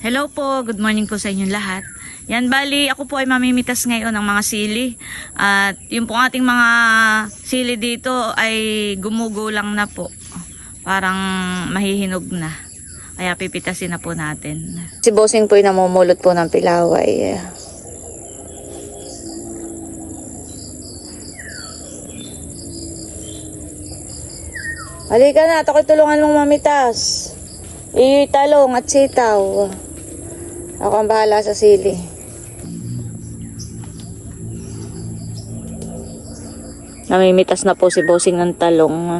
Hello po, good morning po sa inyong lahat. Yan, bali, ako po ay mamimitas ngayon ng mga sili. At yung po ating mga sili dito ay gumugulang na po. Parang mahihinog na. Kaya pipitasin na po natin. Si Bossing po ay namumulot po ng pilaway. Halika na, ako'y tulungan mong mamitas. Talong at sitaw. Ako ang bahala sa sili. Namimitas na po si Bossing ng talong.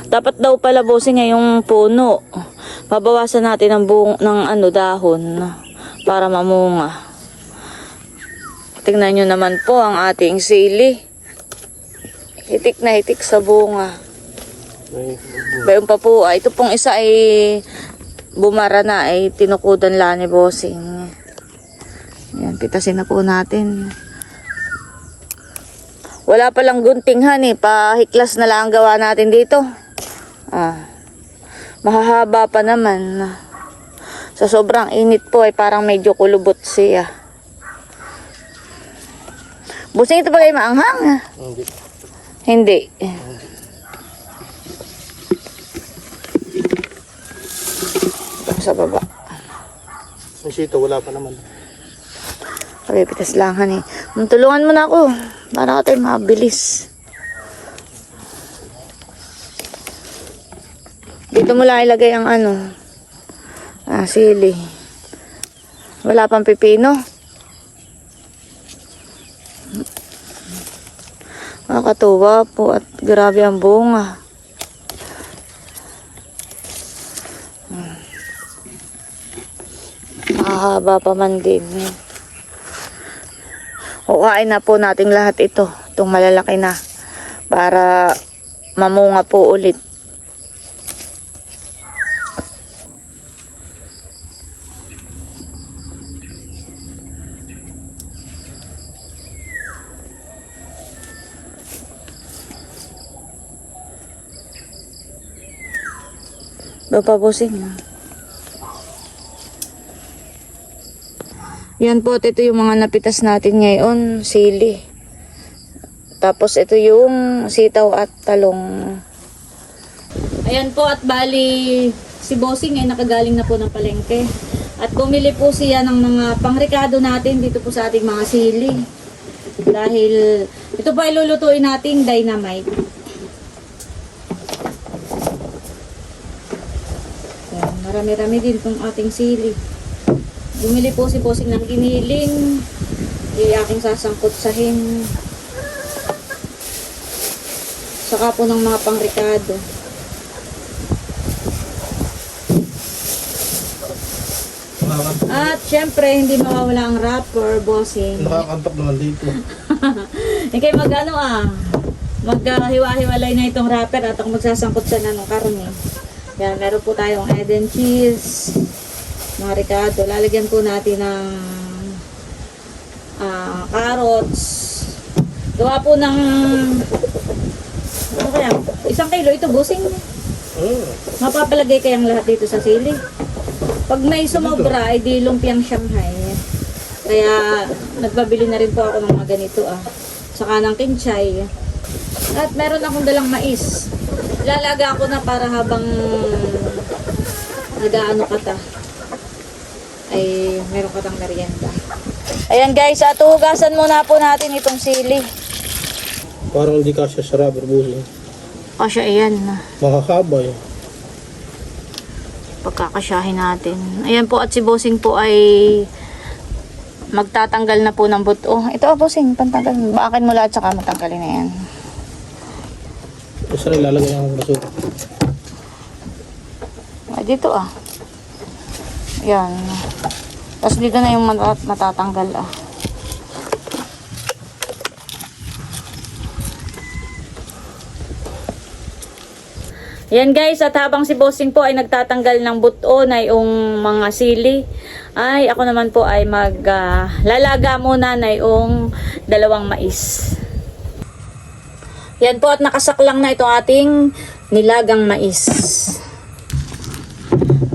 Dapat daw pala Bossing ngayong puno. Pabawasan natin ang dahon para mamunga. Tingnan nyo naman po ang ating sili. Hitik na hitik sa bunga. Bayon pa po. Ito pong isa ay bumara na, ay tinukudan lang ni Bossing. Ayan, pitasin na po natin. Wala palang gunting pahiklas na lang ang gawa natin dito. Mahahaba pa naman. Sa sobrang init po ay parang medyo kulubot siya. Bossing, ito ba kayo maanghang? Hindi. Sa baba. Ang sito, wala pa naman. Papipitas lang Tulungan mo na ako para tayo mabilis. Dito mo lang ilagay ang sili. Wala pang pipino. Nakakatuwa po at grabe ang bunga. Mahaba pa man din. Hukain na po natin lahat ito. Itong malalaki na. Para mamunga po ulit. Baba Bossing. Yan po, ito yung mga napitas natin ngayon, sili. Tapos ito yung sitaw at talong. Ayan po, at bali si Bossing ay nakagaling na po ng palengke. At bumili po siya ng mga pangrekado natin dito po sa ating mga sili. Dahil ito po ay lulutuin nating dynamite. Ayan, marami-rami din itong ating sili. Bumili po si Bossing ng giniling. Aking sasangkutsahin. Saka po ng mga pangrekado. At syempre, hindi mawawala ang wrapper, Bossing. Nakakantok naman dito. Ikay maghiwa-hiwalay na itong wrapper at ako magsasangkutsan na ng karne. Yan, meron po tayong egg and cheese. Mga ricado, lalagyan po natin ng carrots. Gawa po ng ano kaya? 1 kilo ito, Bossing. Mapapalagay kayang lahat dito sa sili. Pag may sumobra, ay di lumpiang Shanghai. Kaya nagbabili na rin po ako ng mga ganito Saka ng kinchay. At meron akong dalang mais. Lalaga ko na para habang nagaano ay meron ka tang merienda. Ayan guys, hugasan muna po natin itong sili. Parang hindi kasya sa rubber, Bossing. Kasya, ayan. Makakaba eh. Pagkakasyahin natin. Ayan po, at si Bossing po ay magtatanggal na po ng buto. Ito Bossing, pantanggal. Baakin mo lahat saka matanggalin na yan. Basta nilalagay ang basura. Ay, dito Ayan. Tapos dito na yung matatanggal Ayan guys, at habang si Bossing po ay nagtatanggal ng buto na yung mga sili, ay ako naman po ay lalaga muna na yung 2 mais. Yan po, at nakasaklang na ito ating nilagang mais.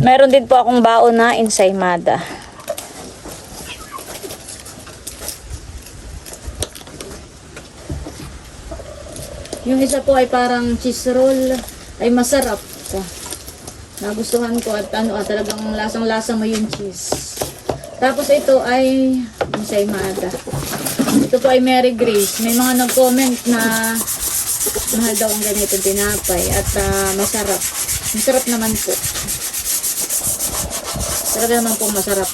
Meron din po akong baon na ensaymada. Yung isa po ay parang cheese roll. Ay masarap. Nagustuhan ko at talagang lasang-lasa mo yung cheese. Tapos ito ay ensaymada. Ito po ay Mary Grace. May mga nag-comment na mahal daw ang ganito tinapay at masarap. Masarap naman po. Talaga naman po masarap.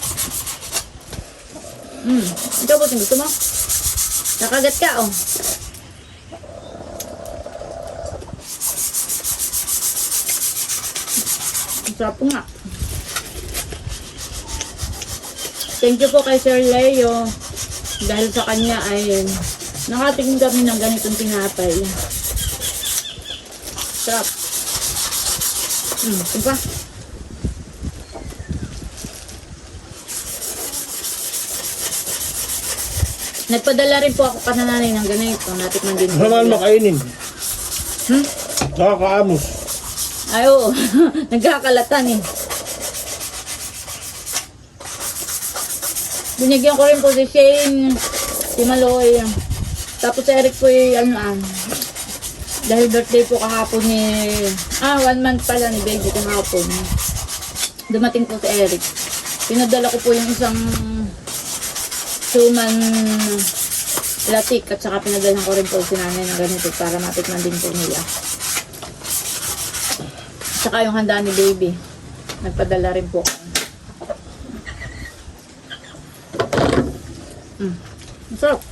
Ikaw po, gusto mo? Nakagat ka, oh. Masarap po nga. Thank you po kay Sir Leo. Dahil sa kanya ay nakatingin kami ng ganitong tinapay. Sarap. Ito pa. Nagpadala rin po ako kananay ng ganito. Natikman din po. Naman makainin. Nakakaamos. Ay, oo. Nagkakalatan eh. Binigyan ko rin po si Shane, si Maloy. Tapos si Eric po dahil birthday po kahapon ni 1 month pala ni baby kahapon. Dumating po si Eric. Pinadala ko po yung isang suman latik at saka pinadala ko rin po si nanay ng ganito para matikman din po nila. Saka yung handa ni baby. Nagpadala rin po. Masarap.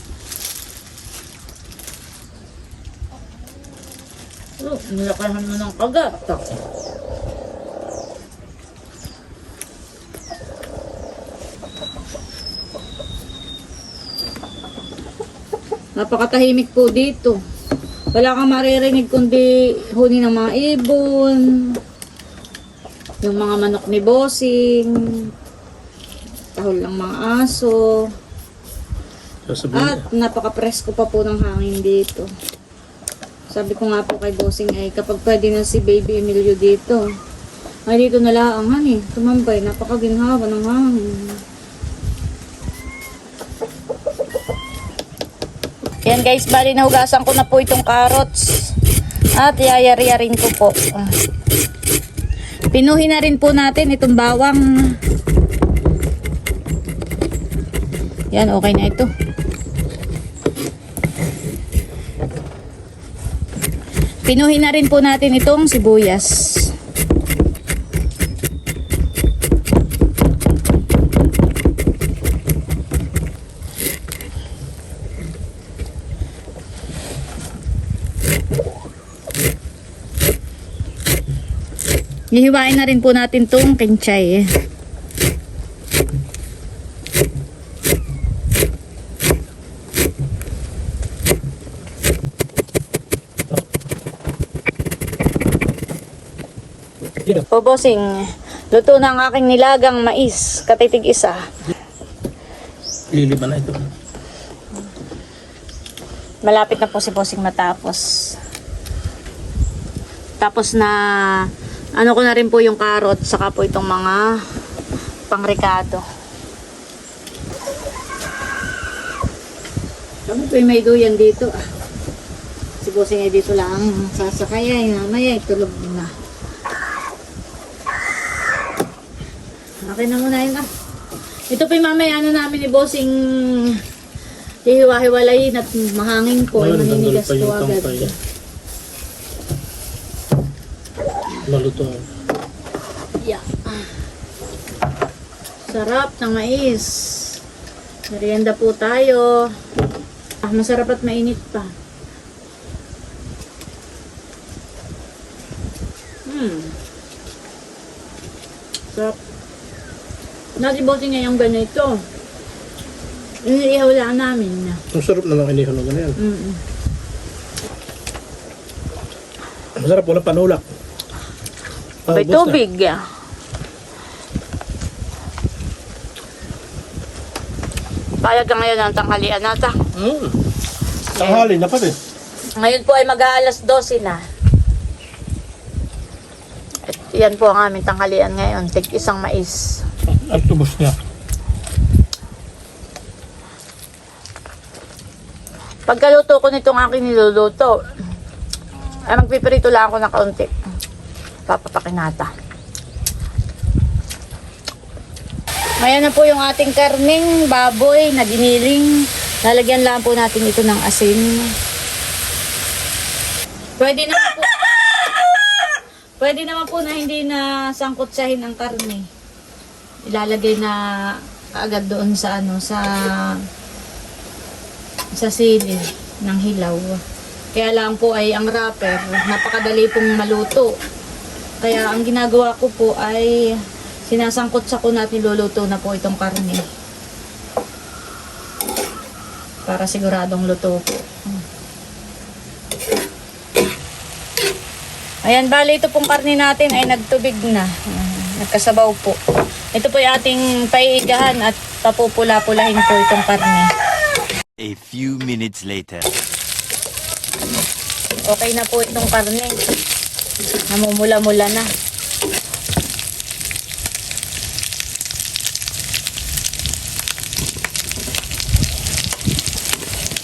Nilakahan mo ng kagat. Napakatahimik po dito. Wala kang maririnig kundi huni ng mga ibon, yung mga manok ni Bossing, tahol ng mga aso. At napaka-presko pa po ng hangin dito. Sabi ko nga po kay Bossing ay kapag pwede na si Baby Emilio dito, ay dito na lang tumambay, napakaginhawa ng hangin. Yan guys, bali nahugasan ko na po itong carrots. At yayari-yarin ko po. Pinuhin na rin po natin itong bawang. Yan, okay na ito. Pinuhin na rin po natin itong sibuyas. Hihiwain na rin po natin itong kinchay. Po Bossing, luto na ang aking nilagang mais, katitig isa. Liliban na ito. Malapit na po si Bossing matapos. Tapos na ano ko na rin po yung carrot, saka po itong mga pangricado. Kami po may duyan dito. Si Bossing ay dito lang sasakay ay mamaya tulog na. Okay na muna yun Ito po yung mamaya namin ni Bossing hihiwa-hiwalayin at mahangin po ay maninigas po agad. Maluto. Yeah. Sarap ng mais. Merienda po tayo. Masarap at mainit pa. Sarap. Nasi Bossing ngayong ganito. Iniihaw lang namin. Ang sarap na lang inihaw na ganyan. Masarap po na panulak. May tubig. Payag ka ngayon ang tanghalian nata. Tanghali na pati. Ngayon po ay mag-aalas 12 na. Yan po ang aming tanghalian ngayon. Tig isang mais. At tubos niya. Pagkaluto ko nitong aking niluluto, ay magpipirito lang ako ng kaunti. Papapakinata. Ayan na po yung ating karning baboy na giniling. Lalagyan lang po natin ito ng asin. Pwede naman po na hindi na sangkutsahin ang karne. Ilalagay na agad doon sa sa sili ng hilaw. Kaya lang po ay ang wrapper, napakadali pong maluto. Kaya ang ginagawa ko po ay sinasangkot sa kunat, niluluto na po itong karne. Para siguradong luto po. Ayan, bali ito pong karne natin ay nagtubig na. Nagkasabaw po. Ito po yung ating paiigahan at papupula-pulahin po itong karne. A few minutes later. Okay na po itong karne. Namumula-mula na.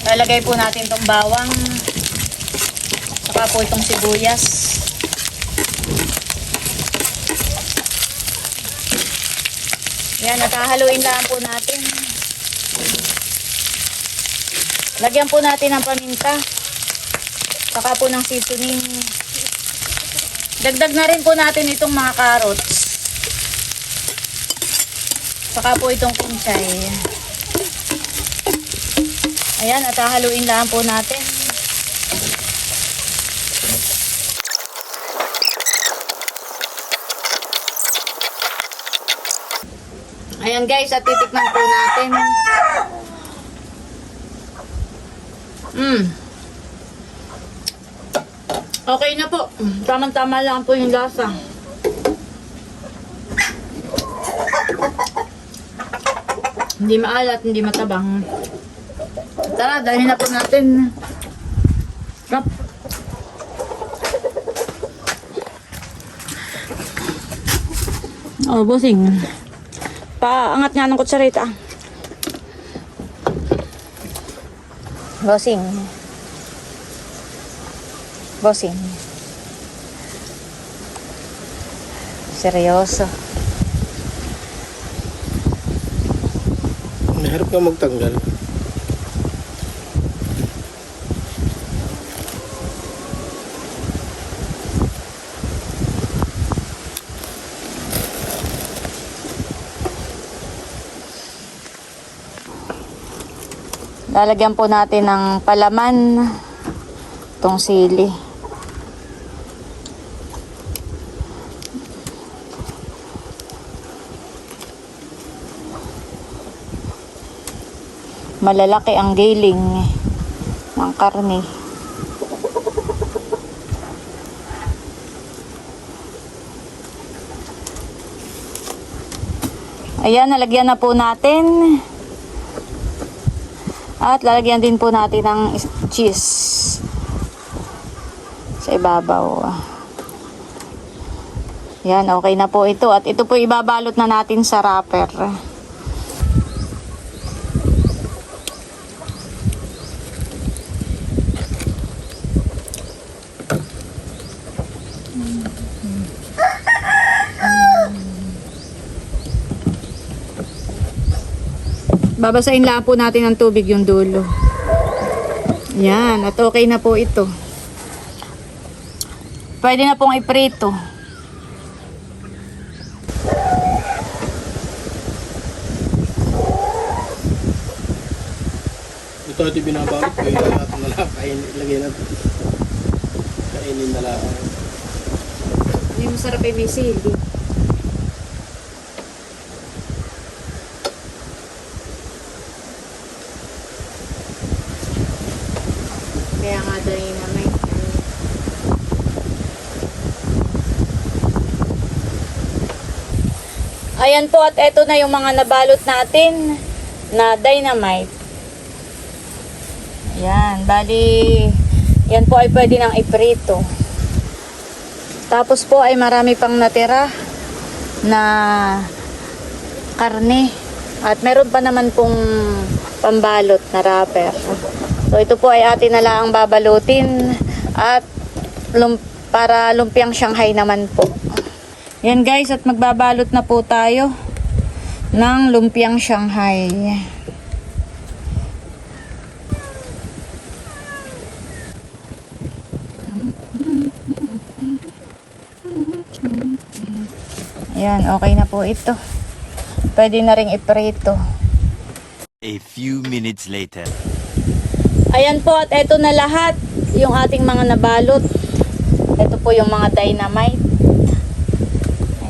Lalagay po natin itong bawang. Saka po itong sibuyas. Yan, nakahaluin lang po natin. Lagyan po natin ng paminta. Saka po ng seasoning. Dagdag na rin po natin itong mga carrots. Saka po itong kunchay. Ayan, at hahaluin lang po natin. Ayan guys, at titikman po natin. Okay na po. Tamang-tama lang po yung lasa. Hindi maalat, hindi matabang. Tara, dahil na po natin. Rap. Oh, bossing. Paangat nga ng kutsarita. Bossing. Bossing. Seryoso. Mahirap ka magtanggal. Lalagyan po natin ng palaman itong sili. Malalaki ang giling ng karne. Ayan, nalagyan na po natin. At lalagyan din po natin ng cheese sa ibabaw. Yan, okay na po ito. At ito po ibabalot na natin sa wrapper. Babasahin lang po natin ng tubig yung dulo. Yan, at okay na po ito. Pwede na pong iprito. Ito ito binabalot ko. Ilagay natin na lang. Ilagay natin. Kainin na lang. Hindi masarap ay may sili. Kaya nga dahil na may ayan po, at eto na yung mga nabalot natin na dynamite. Ayan, bali yan po ay pwede nang iprito. Tapos po ay marami pang natira na karne. At meron pa naman pong pambalot na wrapper. So ito po ay atin na lang babalutin at para lumpiang Shanghai naman po. Yan guys, at magbabalot na po tayo ng lumpiang Shanghai. Ayan, okay na po ito. Pwede na ring iprito. A few minutes later. Ayan po, at eto na lahat yung ating mga nabalot. Ito po yung mga dynamite.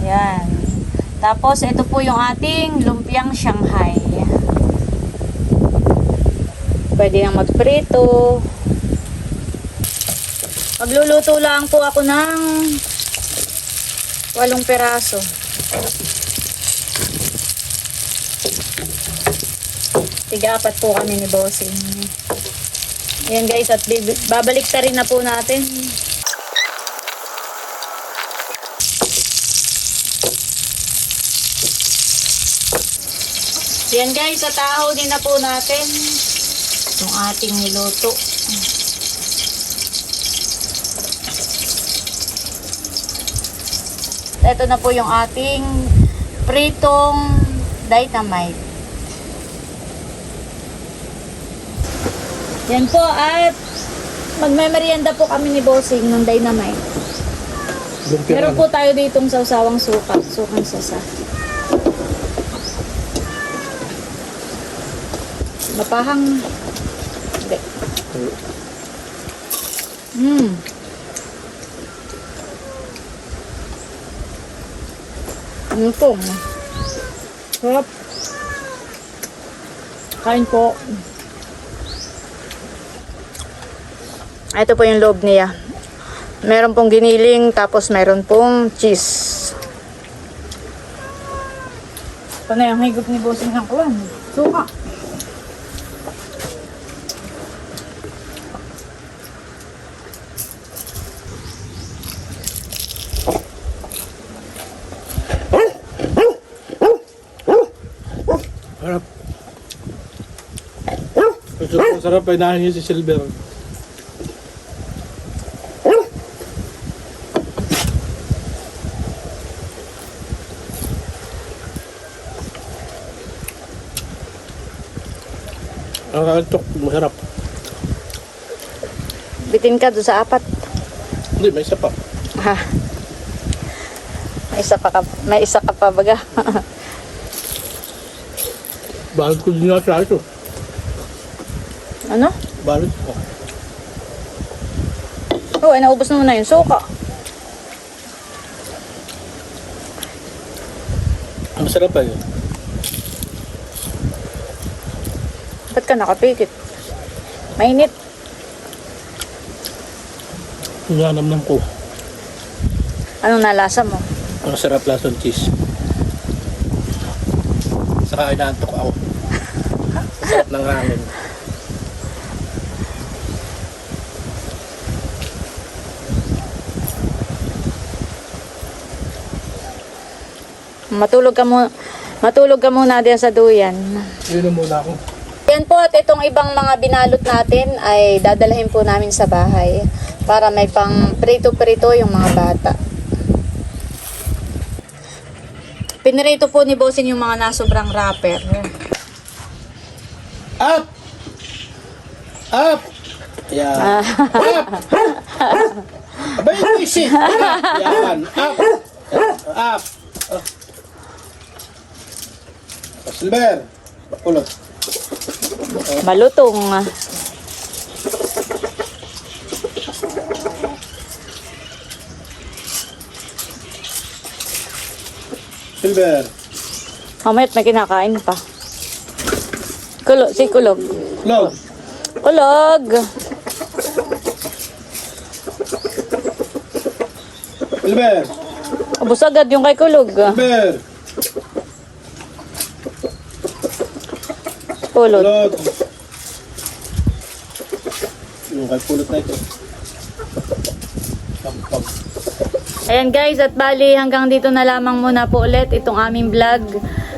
Ayan. Tapos ito po yung ating lumpiang Shanghai. Pwede nang magprito. Magluluto lang po ako ng 8 peraso. Tiga-4 po kami ni Bossing. Ayan guys, at babalik ta rin na po natin. Ayan guys, at ahonin na po natin yung ating niluto. Ito na po yung ating pritong dynamite. Yan po, at magme-merienda po kami ni Bossing ng dynamite. Meron po tayo ditong sawsawang suka, sukang sasa. Mapahang. Hindi. Ano po? Sarap. Kain po. Ito po yung loob niya. Meron pong giniling, tapos meron pong cheese. Ito na yung higop ni Bossing ng kuwan. Suka. Sarap. Sarap ay nahin si Silver. Ang kakantok, masarap. Bitin ka doon sa 4. Hindi, may isa pa. Ha. May isa ka pa baga. Balot ko din nga sa ito. Ano? Balot ko. Oh, ay naubos na muna yung suka. Ang sarap pa yun. Ba't ka nakapikit? Mainit. Nanamnam ko. Anong nalasa mo? Ang sarap lasang cheese. Saka inaantok ako. Sarap ng hangin. Matulog ka muna diyan sa duyan. Yun na muna ako. Yan po, at itong ibang mga binalot natin ay dadalhin po namin sa bahay para may pang prito-prito yung mga bata. Pinirito po ni Bossing yung mga nasobrang wrapper. Up! Up! Yan. Up! Abay, isit! Yan. Up! Up! Silver! Kulot. Malutong. Silver. Mamayat may kinakain pa. Kulog. Log. Kulog. Silver. Ubus agad yung kay kulog. Silver. Pulot. Kulot. Yung kay pulot na ito. Sampag. Ayan guys, at bali hanggang dito na lamang muna po ulit itong aming vlog.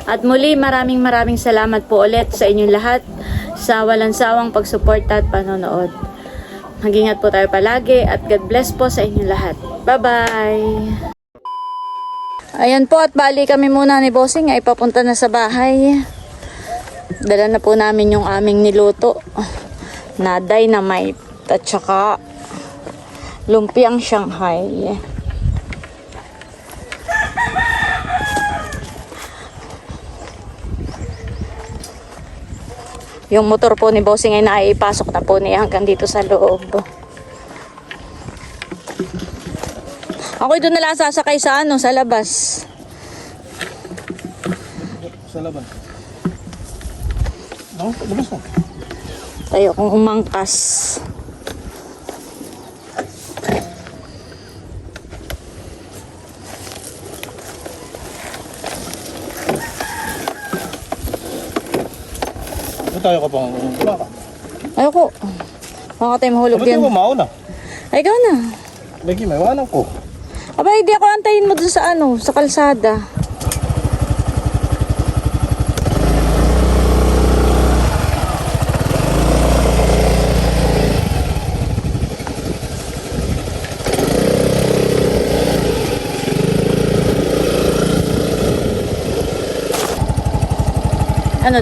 At muli maraming salamat po ulit sa inyong lahat sa walang sawang pagsuporta at panonood. Mag-ingat po tayo palagi at God bless po sa inyong lahat. Bye-bye! Ayan po, at bali kami muna ni Bossing ay papunta na sa bahay. Dala na po namin yung aming niluto na dynamite at saka lumpiang Shanghai. Yung motor po ni Bossing ay naipasok na po niya hanggang dito sa loob. Ako'y doon na lang sasakay sa sa labas. Sa laban. No, labas na. Tayo kung umangkas. Ito tayo ka pang baka. Ayoko. Baka tayo mahulog Ba't yan. yung mauna? Ay, ikaw na. Lagi, may wanan ko. Aba, hindi ako antayin mo dun sa sa kalsada.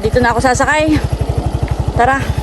Dito na ako sasakay. Tara.